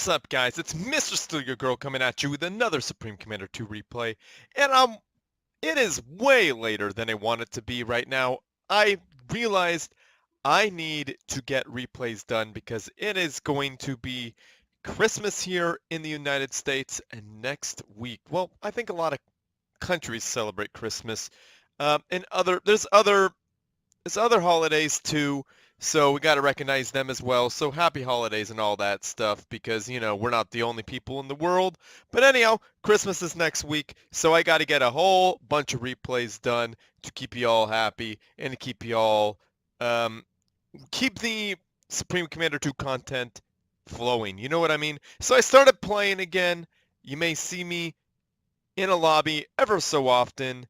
What's up, guys? It's Mr.StealUrGurl coming at you with another Supreme Commander 2 replay, and it is way later than I want it to be right now. I realized I need to get replays done because it is going to be Christmas here in the United States and next week. Well, I think a lot of countries celebrate Christmas, and there's other holidays too, so we got to recognize them as well. So happy holidays and all that stuff because, we're not the only people in the world. But anyhow, Christmas is next week, so I got to get a whole bunch of replays done to keep you all happy and to keep you all, keep the Supreme Commander 2 content flowing. You know what I mean? So I started playing again. You may see me in a lobby ever so often.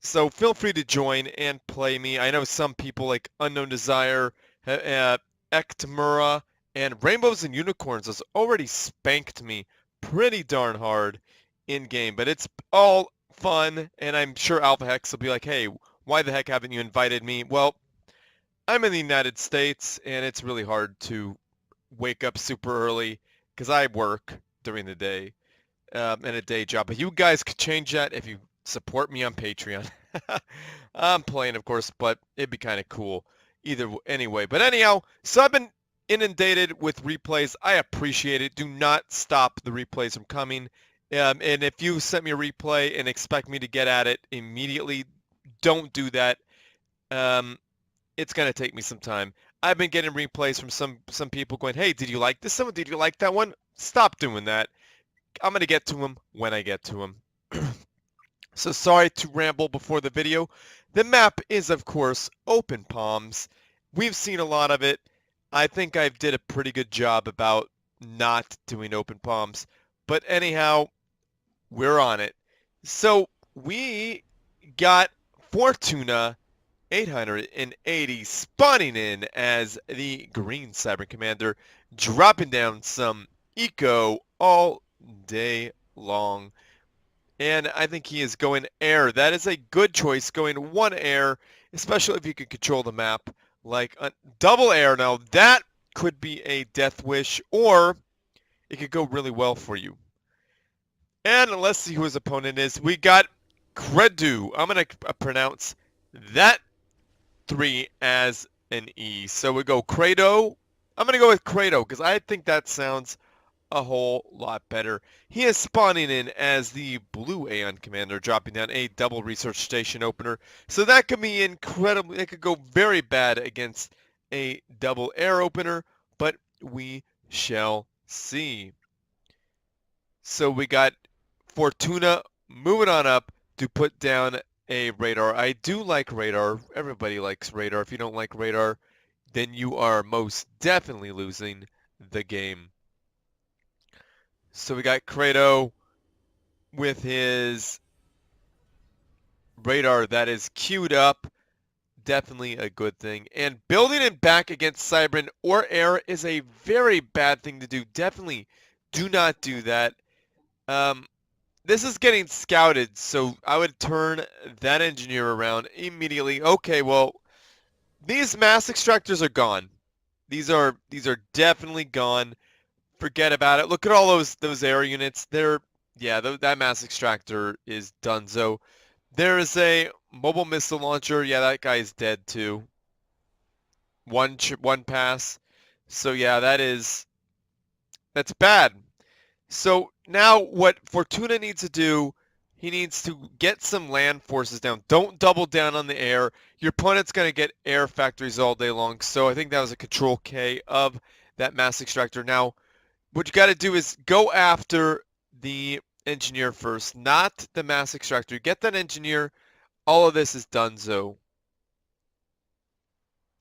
So feel free to join and play me. I know some people like Unknown Desire, Ektamura, and Rainbows and Unicorns has already spanked me pretty darn hard in game, but it's all fun, and I'm sure Alpha Hex will be like, hey, why the heck haven't you invited me? Well, I'm in the United States, and it's really hard to wake up super early because I work during the day and a day job. But you guys could change that if you support me on Patreon. I'm playing, of course, but it'd be kind of cool anyway. But anyhow, so I've been inundated with replays. I appreciate it. Do not stop the replays from coming. And if you sent me a replay and expect me to get at it immediately, don't do that. It's going to take me some time. I've been getting replays from some people going, hey, did you like this one? Did you like that one? Stop doing that. I'm going to get to them when I get to them. So sorry to ramble before the video. The map is, of course, Open Palms. We've seen a lot of it. I think I did a pretty good job about not doing Open Palms. But anyhow, we're on it. So we got fortuna880 spawning in as the green Cyber Commander, dropping down some eco all day long. And I think he is going air. That is a good choice, going one air, especially if you can control the map. Like a double air now, that could be a death wish, or it could go really well for you. And let's see who his opponent is. We got Kr3do. I'm going to pronounce that 3 as an E. So we go Kr3do. I'm going to go with Kr3do because I think that sounds a whole lot better. He is spawning in as the blue Aeon Commander, dropping down a double research station opener. So that could be incredible. It could go very bad against a double air opener, but we shall see. So we got Fortuna moving on up to put down a radar. I do like radar. Everybody likes radar. If you don't like radar, then you are most definitely losing the game. So we got Kr3do with his radar that is queued up. Definitely a good thing. And building it back against Cybran or air is a very bad thing to do. Definitely do not do that. This is getting scouted, so I would turn that engineer around immediately. Okay, well, these mass extractors are gone. These are definitely gone. Forget about it. Look at all those air units. That mass extractor is donezo. There is a mobile missile launcher. Yeah, that guy's dead too. One pass. So yeah, that's bad. So now what Fortuna needs to do, he needs to get some land forces down. Don't double down on the air. Your opponent's going to get air factories all day long. So I think that was a Control K of that mass extractor. Now, what you got to do is go after the engineer first, not the mass extractor. Get that engineer. All of this is donezo.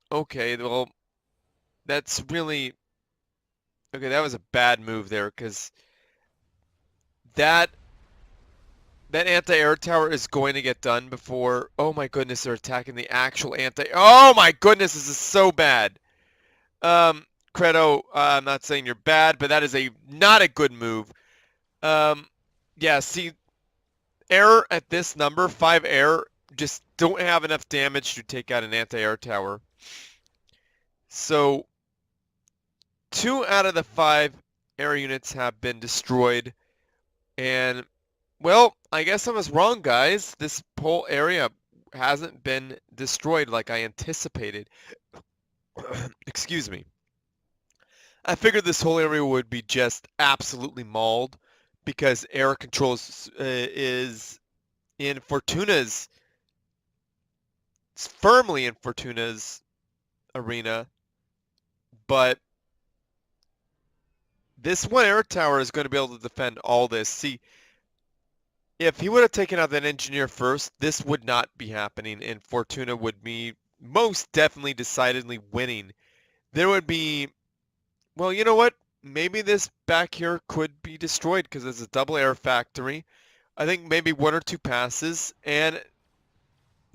Okay, well, that's really... Okay, that was a bad move there, because that anti-air tower is going to get done before... Oh my goodness, they're attacking the actual Oh my goodness, this is so bad. Kr3do, I'm not saying you're bad, but that is not a good move. Yeah, see, air at this number, 5 air, just don't have enough damage to take out an anti-air tower. So 2 out of the 5 air units have been destroyed. And, well, I guess I was wrong, guys. This whole area hasn't been destroyed like I anticipated. Excuse me. I figured this whole area would be just absolutely mauled because air control is in Fortuna's, it's firmly in Fortuna's arena, but this one air tower is going to be able to defend all this. See, if he would have taken out that engineer first, this would not be happening, and Fortuna would be most definitely decidedly winning. There would be, well, you know what? Maybe this back here could be destroyed because it's a double air factory. I think maybe one or two passes, and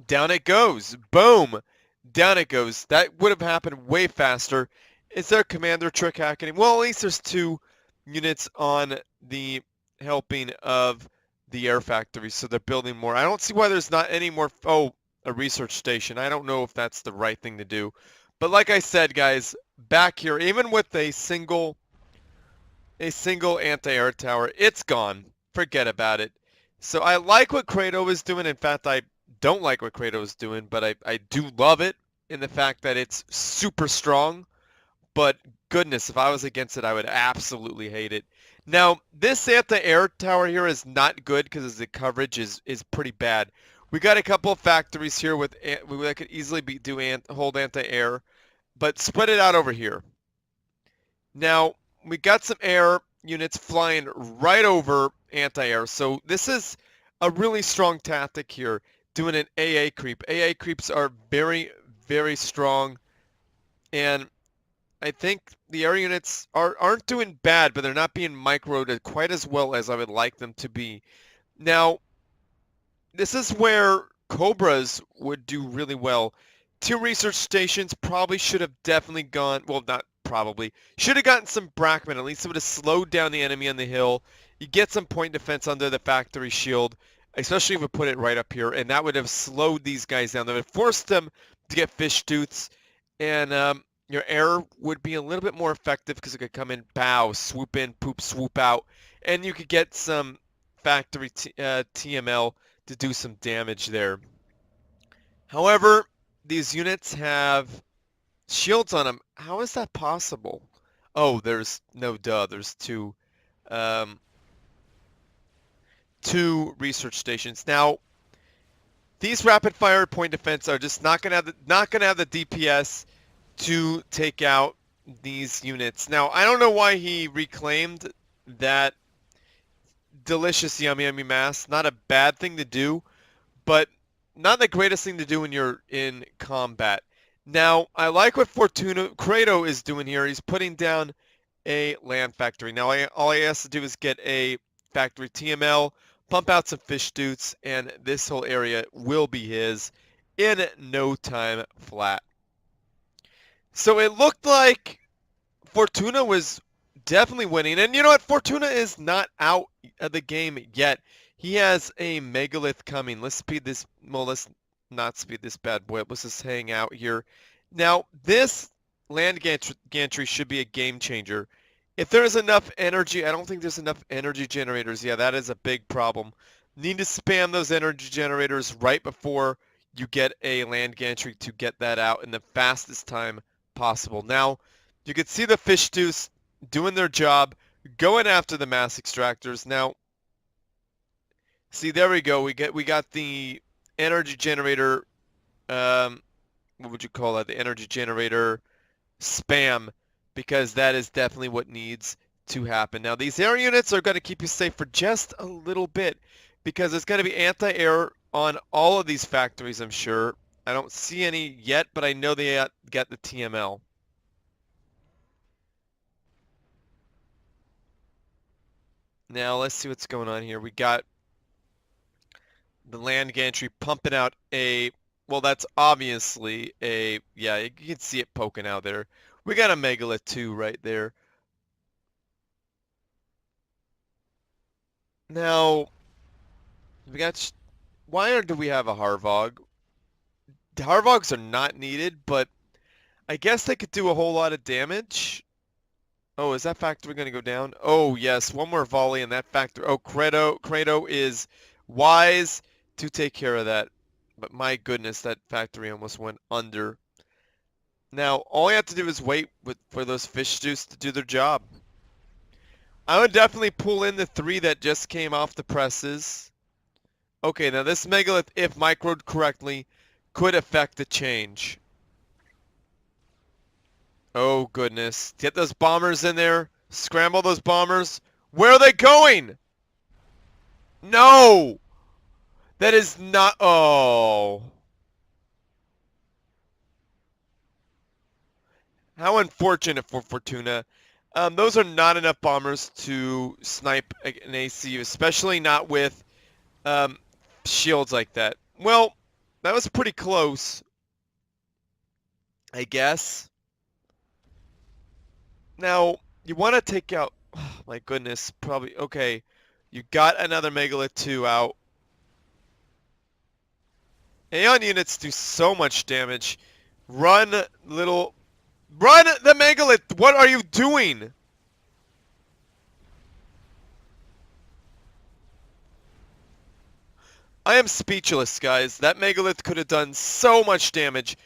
down it goes. Boom! Down it goes. That would have happened way faster. Is there a commander trick happening? Well, at least there's two units on the helping of the air factory, so they're building more. I don't see why there's not any more. Oh, a research station. I don't know if that's the right thing to do. But like I said, guys, back here, even with a single anti-air tower, it's gone. Forget about it. So I like what Kr3do is doing. In fact, I don't like what Kr3do is doing, but I do love it in the fact that it's super strong. But goodness, if I was against it, I would absolutely hate it. Now, this anti-air tower here is not good because the coverage is pretty bad. We got a couple of factories here with that could easily hold anti-air, but spread it out over here. Now, we got some air units flying right over anti-air, so this is a really strong tactic here, doing an AA creep. AA creeps are very, very strong, and I think the air units aren't doing bad, but they're not being microed quite as well as I would like them to be. Now, this is where Cobras would do really well. Two research stations probably should have definitely gone, well, not probably, should have gotten some Brackman. At least it would have slowed down the enemy on the hill. You get some point defense under the factory shield, especially if we put it right up here, and that would have slowed these guys down. That would have forced them to get fish tooths, and your air would be a little bit more effective because it could come in, bow, swoop in, poop, swoop out, and you could get some factory TML to do some damage there. However, these units have shields on them. How is that possible? Oh, there's no duh. There's um, two research stations. Now, these rapid fire point defense are just not gonna have the DPS to take out these units. Now, I don't know why he reclaimed that delicious yummy yummy mass. Not a bad thing to do, but not the greatest thing to do when you're in combat. Now, I like what Kr3do is doing here. He's putting down a land factory. Now, all he has to do is get a factory TML, pump out some fish doots, and this whole area will be his in no time flat. So it looked like Fortuna was definitely winning. And you know what? Fortuna is not out of the game yet. He has a Megalith coming. Let's speed this. Well, let's not speed this bad boy up. Let's just hang out here. Now, this land gantry should be a game changer. If there's enough energy, I don't think there's enough energy generators. Yeah, that is a big problem. Need to spam those energy generators right before you get a land gantry to get that out in the fastest time possible. Now, you can see the fish deuce doing their job, going after the mass extractors. Now, see, there we go. We got the energy generator. What would you call that? The energy generator spam, because that is definitely what needs to happen. Now, these air units are going to keep you safe for just a little bit because there's going to be anti-air on all of these factories, I'm sure. I don't see any yet, but I know they got the TML. Now, let's see what's going on here. We got the land gantry pumping out well, that's obviously yeah, you can see it poking out there. We got a Megalith too right there. Now, why do we have a Harvog? The Harvogs are not needed, but I guess they could do a whole lot of damage. Oh, is that factory going to go down? Oh, yes. One more volley and that factory. Oh, Kr3do is wise to take care of that. But my goodness, that factory almost went under. Now, all you have to do is wait for those fish juice to do their job. I would definitely pull in the 3 that just came off the presses. Okay, now this Megalith, if microed correctly, could affect the change. Oh, goodness. Get those bombers in there. Scramble those bombers. Where are they going? No! That is not... Oh. How unfortunate for Fortuna. Those are not enough bombers to snipe an AC, especially not with shields like that. Well, that was pretty close, I guess. Now, you want to take out... Oh, my goodness, probably... Okay, you got another Megalith 2 out. Aeon units do so much damage. Run, little... Run, the Megalith! What are you doing? I am speechless, guys. That Megalith could have done so much damage.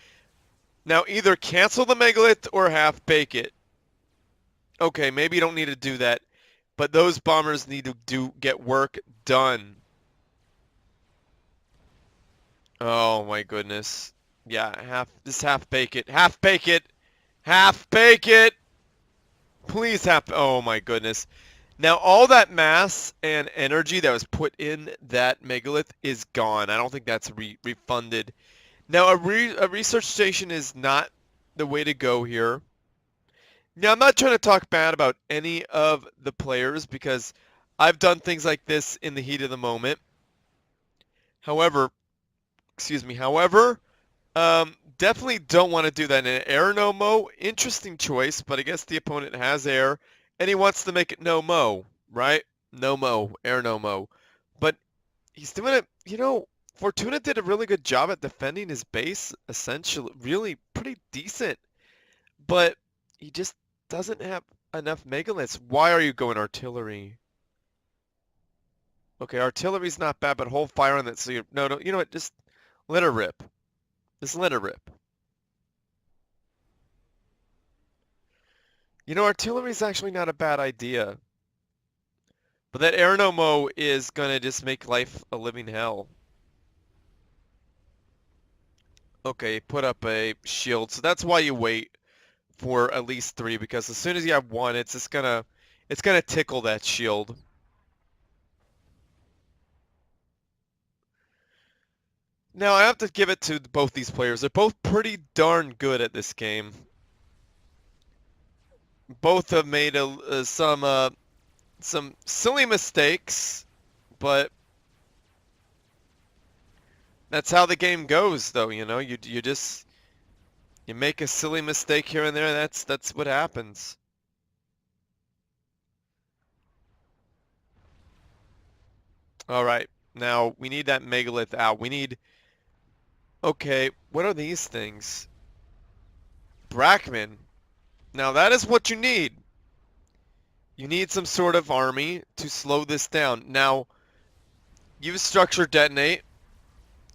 Now, either cancel the Megalith or half-bake it. Okay, maybe you don't need to do that. But those bombers need to get work done. Oh, my goodness. Yeah, half-bake it. Half-bake it! Half-bake it! Please oh my goodness. Now all that mass and energy that was put in that Megalith is gone. I don't think that's refunded. Now a research station is not the way to go here. Now I'm not trying to talk bad about any of the players because I've done things like this in the heat of the moment. However, definitely don't want to do that in an air no mo. Interesting choice, but I guess the opponent has air, and he wants to make it no mo, right? No mo, air no mo. But he's doing it, Fortuna did a really good job at defending his base, essentially, really pretty decent. But he just doesn't have enough megaliths. Why are you going artillery? Okay, artillery's not bad, but hold fire on that. So no, you know what? Just let her rip. Just let her rip. Artillery's actually not a bad idea. But that air no mo is gonna just make life a living hell. Okay, put up a shield. So that's why you wait for at least 3, because as soon as you have 1, it's gonna tickle that shield. Now I have to give it to both these players. They're both pretty darn good at this game. Both have made some silly mistakes, but that's how the game goes, though. You make a silly mistake here and there, and that's what happens. All right, now we need that Megalith out. Okay, what are these things? Brackman. Now that is what you need. You need some sort of army to slow this down. Now, use structure detonate.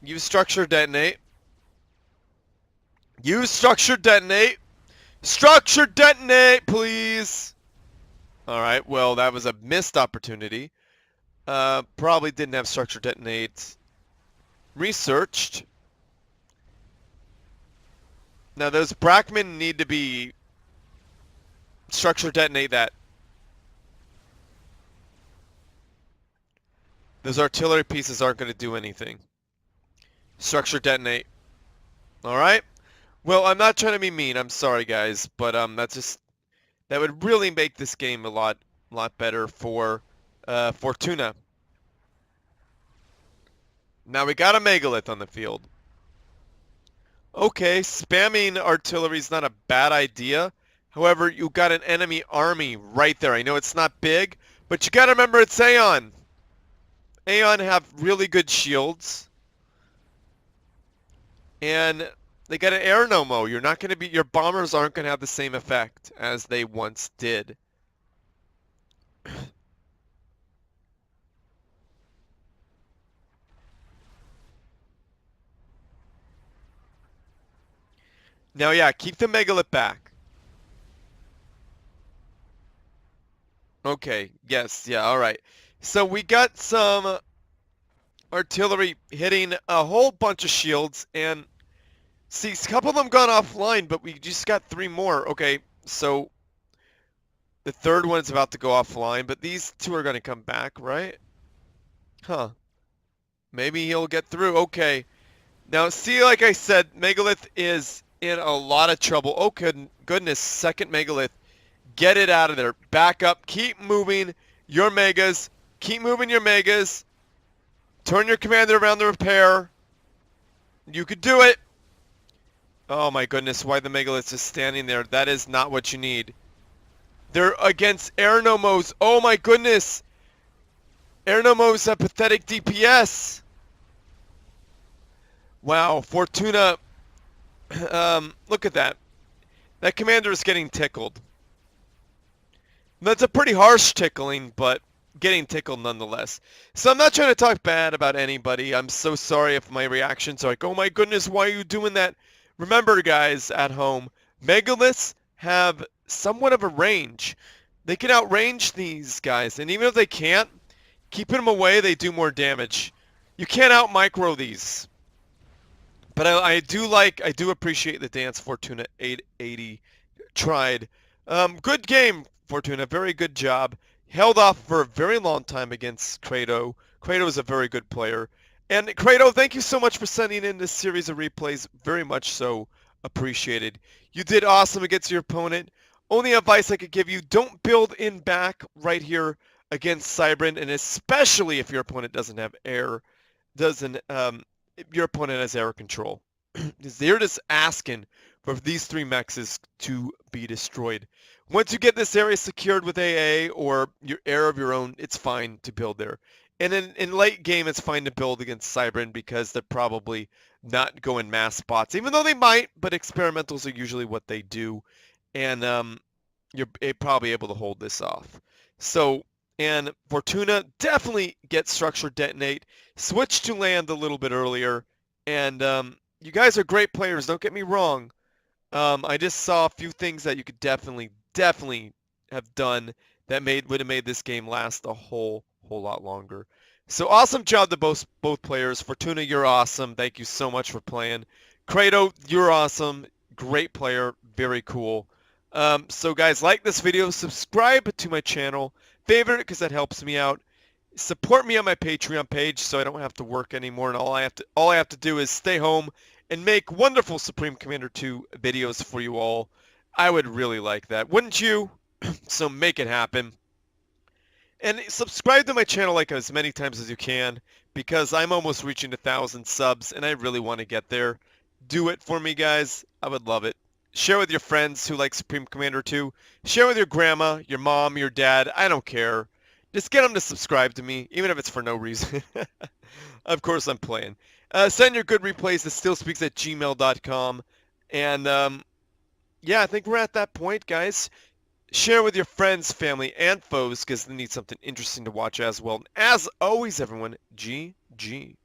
Use structure detonate. Use structure detonate. Structure detonate, please. Alright, well, that was a missed opportunity. Probably didn't have structure detonate researched. Now, those Brackman need to be structure detonate that. Those artillery pieces aren't going to do anything. Structure detonate. Alright? Well, I'm not trying to be mean. I'm sorry, guys. But that would really make this game a lot better for Fortuna. Now we got a Megalith on the field. Okay, spamming artillery is not a bad idea. However, you got an enemy army right there. I know it's not big, but you got to remember it's Aeon. Aeon have really good shields. And they got an air no mo. Your bombers aren't going to have the same effect as they once did. Now, yeah, keep the Megalith back. Okay, yes, yeah, all right. So we got some artillery hitting a whole bunch of shields, and see, a couple of them gone offline, but we just got 3 more. Okay, so the third one's about to go offline, but these 2 are going to come back, right? Huh. Maybe he'll get through. Okay. Now, see, like I said, Megalith is in a lot of trouble. Oh, goodness, second Megalith. Get it out of there. Back up. Keep moving your Megas. Keep moving your Megas. Turn your commander around the repair. You could do it. Oh my goodness, why the Megalith is standing there. That is not what you need. They're against Airnomos. Oh my goodness. Airnomos have pathetic DPS. Wow, Fortuna. Look at that. That commander is getting tickled. That's a pretty harsh tickling, but getting tickled nonetheless. So I'm not trying to talk bad about anybody. I'm so sorry if my reactions are like, oh my goodness, why are you doing that? Remember, guys, at home, Megaliths have somewhat of a range. They can outrange these guys, and even if they can't, keeping them away, they do more damage. You can't out-micro these. But I do appreciate the dance Fortuna880 tried. Good game, Fortuna. Very good job. Held off for a very long time against Kr3do. Kr3do is a very good player. And Kr3do, thank you so much for sending in this series of replays. Very much so appreciated. You did awesome against your opponent. Only advice I could give you, don't build in back right here against Cybran, and especially if your opponent doesn't have air, your opponent has air control. They're just asking for these 3 mexes to be destroyed. Once you get this area secured with AA or your air of your own, it's fine to build there. And in late game, it's fine to build against Cybran because they're probably not going mass spots, even though they might, but experimentals are usually what they do. And you're probably able to hold this off. So, and Fortuna definitely get structure detonate, switch to land a little bit earlier, and you guys are great players, don't get me wrong. I just saw a few things that you could definitely have done that would have made this game last a whole lot longer. So awesome job to both players. Fortuna, you're awesome. Thank you so much for playing. Kr3do, you're awesome. Great player. Very cool. So guys, like this video, subscribe to my channel, favorite it because that helps me out. Support me on my Patreon page so I don't have to work anymore, and all I have to do is stay home and make wonderful Supreme Commander 2 videos for you all. I would really like that, wouldn't you? So make it happen. And subscribe to my channel like as many times as you can, because I'm almost reaching 1,000 subs and I really want to get there. Do it for me, guys. I would love it. Share with your friends who like Supreme Commander 2. Share with your grandma, your mom, your dad. I don't care. Just get them to subscribe to me, even if it's for no reason. Of course I'm playing. Send your good replays to stillspeaks@gmail.com. And yeah, I think we're at that point, guys. Share with your friends, family, and foes because they need something interesting to watch as well. And as always, everyone, GG.